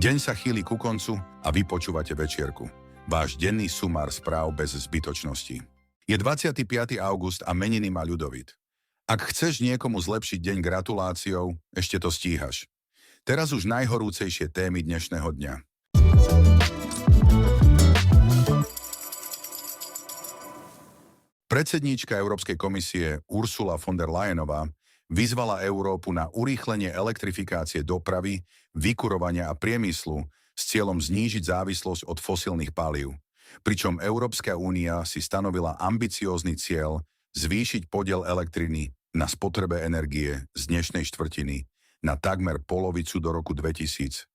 Deň sa chýli ku koncu a vy počúvate večierku. Váš denný sumár správ bez zbytočností. Je 25. august a meniny má Ľudovít. Ak chceš niekomu zlepšiť deň gratuláciou, ešte to stíhaš. Teraz už najhorúcejšie témy dnešného dňa. Predsedníčka Európskej komisie Ursula von der Leyenová vyzvala Európu na urýchlenie elektrifikácie dopravy, vykurovania a priemyslu s cieľom znížiť závislosť od fosílnych palív. Pričom Európska únia si stanovila ambiciózny cieľ zvýšiť podiel elektriny na spotrebe energie z dnešnej štvrtiny na takmer polovicu do roku 2040.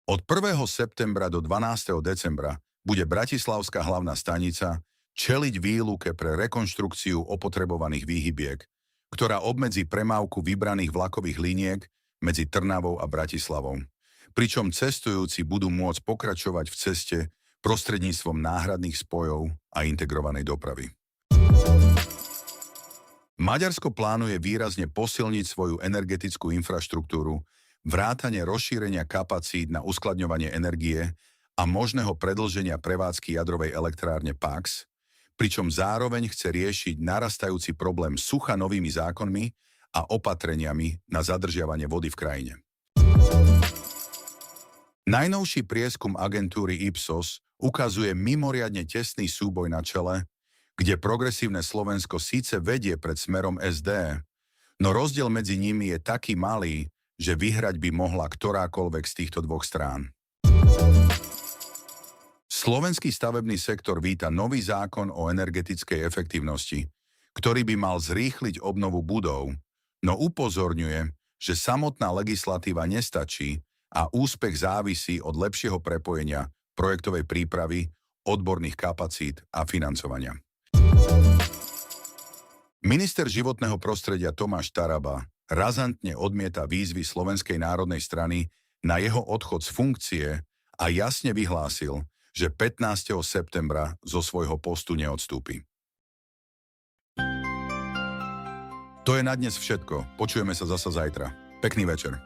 Od 1. septembra do 12. decembra bude Bratislavská hlavná stanica čeliť výluke pre rekonštrukciu opotrebovaných výhybiek, ktorá obmedzí premávku vybraných vlakových liniek medzi Trnavou a Bratislavou. Pričom cestujúci budú môcť pokračovať v ceste prostredníctvom náhradných spojov a integrovanej dopravy. Maďarsko plánuje výrazne posilniť svoju energetickú infraštruktúru, vrátane rozšírenia kapacít na uskladňovanie energie a možného predĺženia prevádzky jadrovej elektrárne PAX, pričom zároveň chce riešiť narastajúci problém sucha novými zákonmi a opatreniami na zadržiavanie vody v krajine. Najnovší prieskum agentúry Ipsos ukazuje mimoriadne tesný súboj na čele, kde progresívne Slovensko síce vedie pred smerom SD, no rozdiel medzi nimi je taký malý, že vyhrať by mohla ktorákoľvek z týchto dvoch strán. Slovenský stavebný sektor víta nový zákon o energetickej efektívnosti, ktorý by mal zrýchliť obnovu budov, no upozorňuje, že samotná legislatíva nestačí a úspech závisí od lepšieho prepojenia projektovej prípravy, odborných kapacít a financovania. Minister životného prostredia Tomáš Taraba razantne odmieta výzvy Slovenskej národnej strany na jeho odchod z funkcie a jasne vyhlásil, že 15. septembra zo svojho postu neodstúpi. To je na dnes všetko. Počujeme sa zasa zajtra. Pekný večer.